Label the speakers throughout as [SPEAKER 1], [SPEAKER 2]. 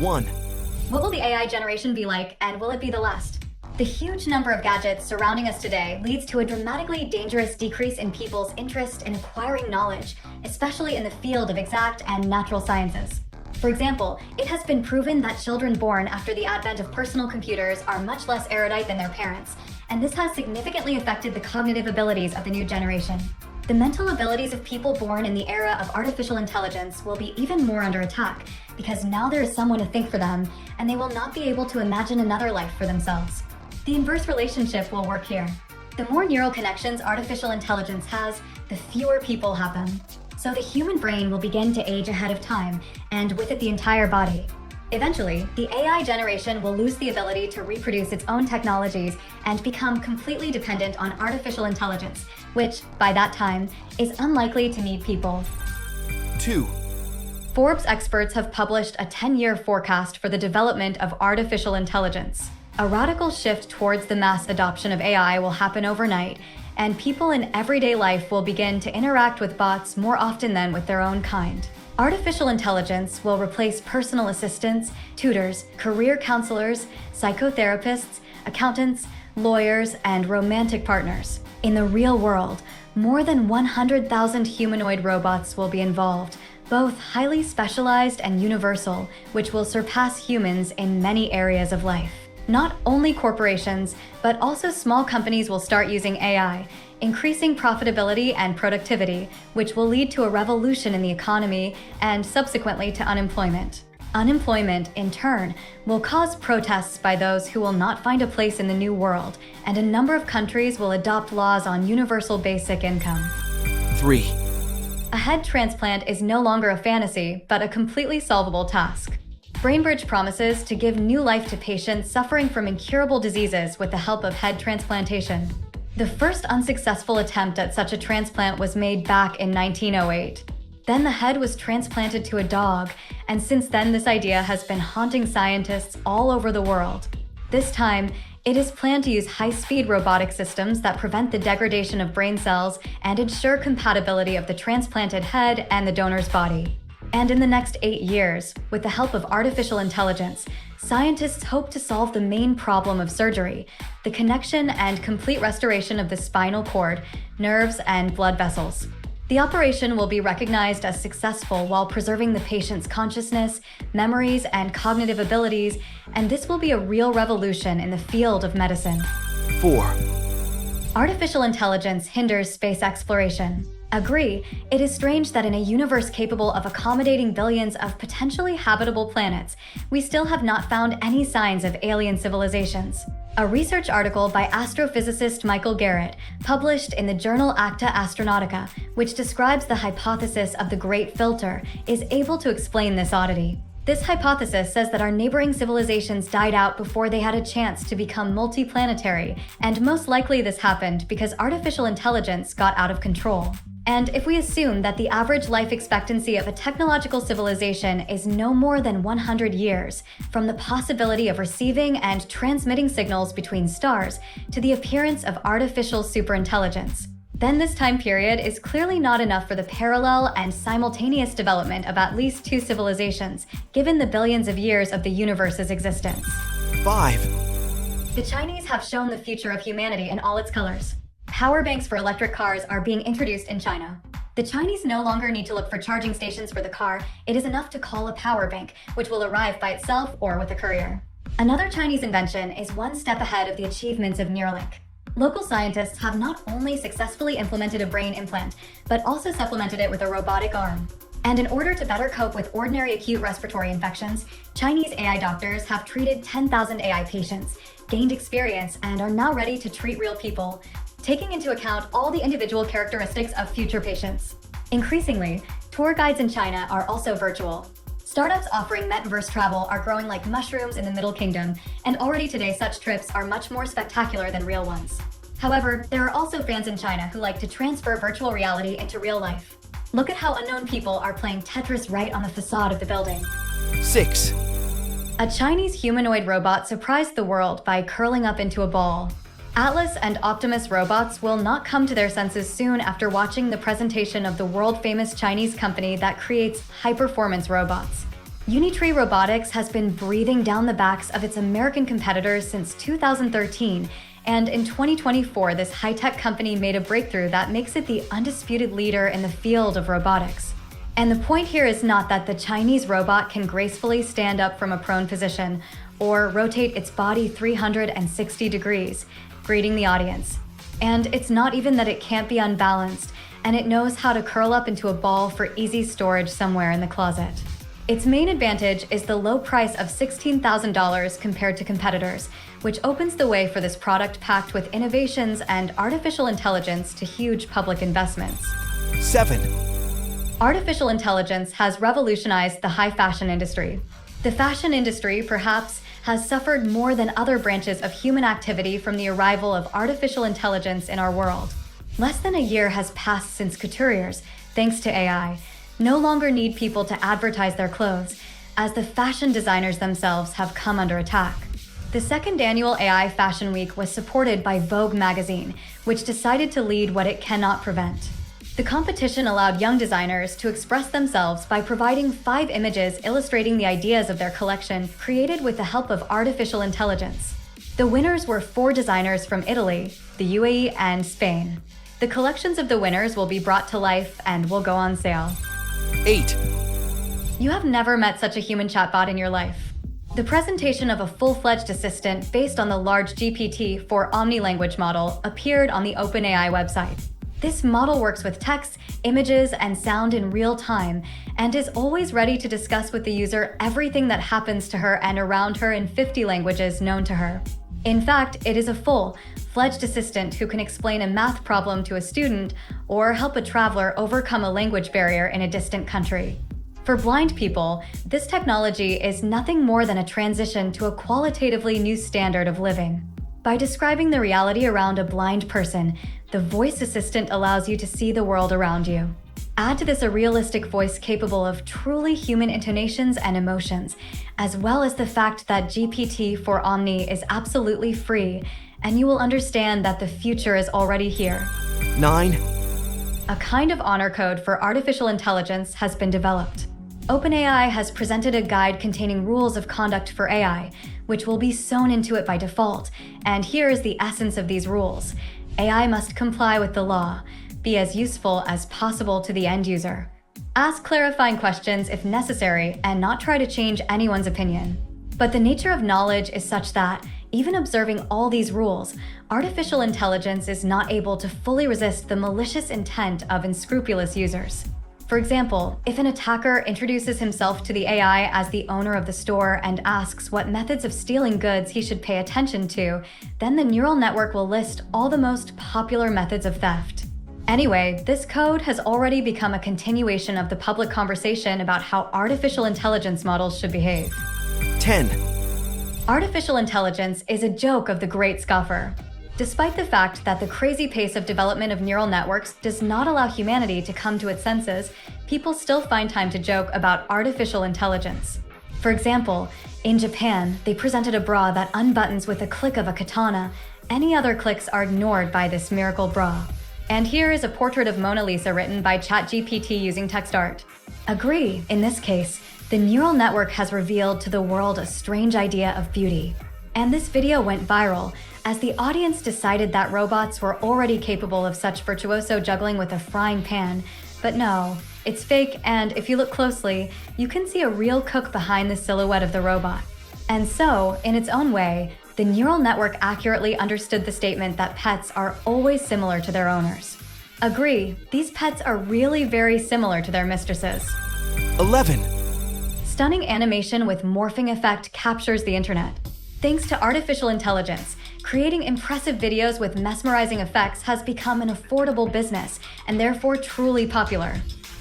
[SPEAKER 1] 1.
[SPEAKER 2] What will the AI generation be like, and will it be the last? The huge number of gadgets surrounding us today leads to a dramatically dangerous decrease in people's interest in acquiring knowledge, especially in the field of exact and natural sciences. For example, it has been proven that children born after the advent of personal computers are much less erudite than their parents, and this has significantly affected the cognitive abilities of the new generation. The mental abilities of people born in the era of artificial intelligence will be even more under attack, because now there is someone to think for them, and they will not be able to imagine another life for themselves. The inverse relationship will work here. The more neural connections artificial intelligence has, the fewer people have them. So the human brain will begin to age ahead of time, and with it the entire body. Eventually, the AI generation will lose the ability to reproduce its own technologies and become completely dependent on artificial intelligence, which, by that time, is unlikely to need people.
[SPEAKER 1] 2.
[SPEAKER 2] Forbes experts have published a 10-year forecast for the development of artificial intelligence. A radical shift towards the mass adoption of AI will happen overnight, and people in everyday life will begin to interact with bots more often than with their own kind. Artificial intelligence will replace personal assistants, tutors, career counselors, psychotherapists, accountants, lawyers, and romantic partners. In the real world, more than 100,000 humanoid robots will be involved, both highly specialized and universal, which will surpass humans in many areas of life. Not only corporations, but also small companies will start using AI, increasing profitability and productivity, which will lead to a revolution in the economy and subsequently to unemployment. Unemployment, in turn, will cause protests by those who will not find a place in the new world, and a number of countries will adopt laws on universal basic income.
[SPEAKER 1] 3.
[SPEAKER 2] A head transplant is no longer a fantasy, but a completely solvable task. BrainBridge promises to give new life to patients suffering from incurable diseases with the help of head transplantation. The first unsuccessful attempt at such a transplant was made back in 1908. Then the head was transplanted to a dog, and since then this idea has been haunting scientists all over the world. This time, it is planned to use high-speed robotic systems that prevent the degradation of brain cells and ensure compatibility of the transplanted head and the donor's body. And in the next 8 years, with the help of artificial intelligence, scientists hope to solve the main problem of surgery, the connection and complete restoration of the spinal cord, nerves, and blood vessels. The operation will be recognized as successful while preserving the patient's consciousness, memories, and cognitive abilities, and this will be a real revolution in the field of medicine.
[SPEAKER 1] 4.
[SPEAKER 2] Artificial intelligence hinders space exploration. Agree, it is strange that in a universe capable of accommodating billions of potentially habitable planets, we still have not found any signs of alien civilizations. A research article by astrophysicist Michael Garrett, published in the journal Acta Astronautica, which describes the hypothesis of the Great Filter, is able to explain this oddity. This hypothesis says that our neighboring civilizations died out before they had a chance to become multiplanetary, and most likely this happened because artificial intelligence got out of control. And if we assume that the average life expectancy of a technological civilization is no more than 100 years, from the possibility of receiving and transmitting signals between stars to the appearance of artificial superintelligence, then this time period is clearly not enough for the parallel and simultaneous development of at least 2 civilizations, given the billions of years of the universe's existence.
[SPEAKER 1] 5.
[SPEAKER 2] The Chinese have shown the future of humanity in all its colors. Power banks for electric cars are being introduced in China. The Chinese no longer need to look for charging stations for the car. It is enough to call a power bank, which will arrive by itself or with a courier. Another Chinese invention is one step ahead of the achievements of Neuralink. Local scientists have not only successfully implemented a brain implant, but also supplemented it with a robotic arm. And in order to better cope with ordinary acute respiratory infections, Chinese AI doctors have treated 10,000 AI patients, gained experience, and are now ready to treat real people, taking into account all the individual characteristics of future patients. Increasingly, tour guides in China are also virtual. Startups offering metaverse travel are growing like mushrooms in the Middle Kingdom, and already today such trips are much more spectacular than real ones. However, there are also fans in China who like to transfer virtual reality into real life. Look at how unknown people are playing Tetris right on the facade of the building.
[SPEAKER 1] 6.
[SPEAKER 2] A Chinese humanoid robot surprised the world by curling up into a ball. Atlas and Optimus robots will not come to their senses soon after watching the presentation of the world-famous Chinese company that creates high-performance robots. Unitree Robotics has been breathing down the backs of its American competitors since 2013, and in 2024, this high-tech company made a breakthrough that makes it the undisputed leader in the field of robotics. And the point here is not that the Chinese robot can gracefully stand up from a prone position or rotate its body 360 degrees, greeting the audience. And it's not even that it can't be unbalanced, and it knows how to curl up into a ball for easy storage somewhere in the closet. Its main advantage is the low price of $16,000 compared to competitors, which opens the way for this product packed with innovations and artificial intelligence to huge public investments.
[SPEAKER 1] 7.
[SPEAKER 2] Artificial intelligence has revolutionized the high fashion industry. The fashion industry, perhaps, has suffered more than other branches of human activity from the arrival of artificial intelligence in our world. Less than a year has passed since couturiers, thanks to AI, no longer need people to advertise their clothes, as the fashion designers themselves have come under attack. The second annual AI Fashion Week was supported by Vogue magazine, which decided to lead what it cannot prevent. The competition allowed young designers to express themselves by providing 5 images illustrating the ideas of their collection, created with the help of artificial intelligence. The winners were 4 designers from Italy, the UAE, and Spain. The collections of the winners will be brought to life and will go on sale.
[SPEAKER 1] 8.
[SPEAKER 2] You have never met such a human chatbot in your life. The presentation of a full-fledged assistant based on the large GPT-4 omni-language model appeared on the OpenAI website. This model works with text, images, and sound in real time, and is always ready to discuss with the user everything that happens to her and around her in 50 languages known to her. In fact, it is a full-fledged assistant who can explain a math problem to a student or help a traveler overcome a language barrier in a distant country. For blind people, this technology is nothing more than a transition to a qualitatively new standard of living. By describing the reality around a blind person, the voice assistant allows you to see the world around you. Add to this a realistic voice capable of truly human intonations and emotions, as well as the fact that GPT-4 Omni is absolutely free, and you will understand that the future is already here.
[SPEAKER 1] 9.
[SPEAKER 2] A kind of honor code for artificial intelligence has been developed. OpenAI has presented a guide containing rules of conduct for AI, which will be sewn into it by default, and here is the essence of these rules. AI must comply with the law, be as useful as possible to the end user. Ask clarifying questions if necessary, and not try to change anyone's opinion. But the nature of knowledge is such that, even observing all these rules, artificial intelligence is not able to fully resist the malicious intent of unscrupulous users. For example, if an attacker introduces himself to the AI as the owner of the store and asks what methods of stealing goods he should pay attention to, then the neural network will list all the most popular methods of theft. Anyway, this code has already become a continuation of the public conversation about how artificial intelligence models should behave.
[SPEAKER 1] 10.
[SPEAKER 2] Artificial intelligence is a joke of the great scoffer. Despite the fact that the crazy pace of development of neural networks does not allow humanity to come to its senses, people still find time to joke about artificial intelligence. For example, in Japan, they presented a bra that unbuttons with a click of a katana. Any other clicks are ignored by this miracle bra. And here is a portrait of Mona Lisa written by ChatGPT using text art. Agree, in this case, the neural network has revealed to the world a strange idea of beauty. And this video went viral, as the audience decided that robots were already capable of such virtuoso juggling with a frying pan. But no, it's fake, and if you look closely, you can see a real cook behind the silhouette of the robot. And so, in its own way, the neural network accurately understood the statement that pets are always similar to their owners. Agree, these pets are really very similar to their mistresses.
[SPEAKER 1] 11.
[SPEAKER 2] Stunning animation with morphing effect captures the internet. Thanks to artificial intelligence, creating impressive videos with mesmerizing effects has become an affordable business and therefore truly popular.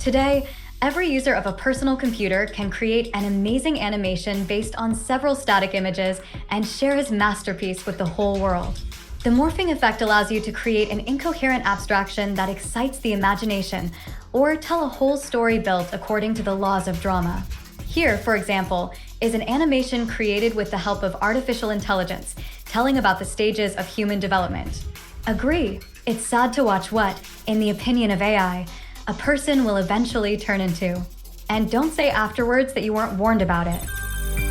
[SPEAKER 2] Today, every user of a personal computer can create an amazing animation based on several static images and share his masterpiece with the whole world. The morphing effect allows you to create an incoherent abstraction that excites the imagination, or tell a whole story built according to the laws of drama. Here, for example, is an animation created with the help of artificial intelligence, telling about the stages of human development. Agree, it's sad to watch what, in the opinion of AI, a person will eventually turn into. And don't say afterwards that you weren't warned about it.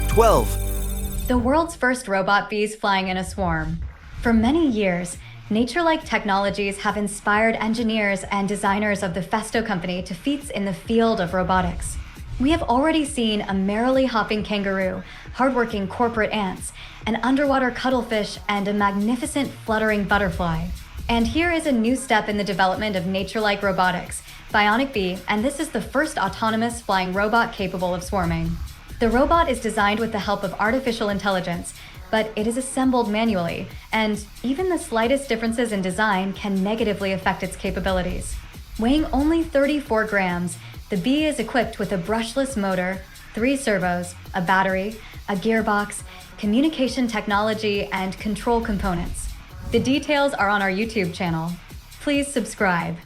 [SPEAKER 1] 12.
[SPEAKER 2] The world's first robot bees flying in a swarm. For many years, nature-like technologies have inspired engineers and designers of the Festo company to feats in the field of robotics. We have already seen a merrily hopping kangaroo, hardworking corporate ants, an underwater cuttlefish, and a magnificent fluttering butterfly. And here is a new step in the development of nature-like robotics, Bionic Bee, and this is the first autonomous flying robot capable of swarming. The robot is designed with the help of artificial intelligence, but it is assembled manually, and even the slightest differences in design can negatively affect its capabilities. Weighing only 34 grams, the Bee is equipped with a brushless motor, 3 servos, a battery, a gearbox, communication technology, and control components. The details are on our YouTube channel. Please subscribe.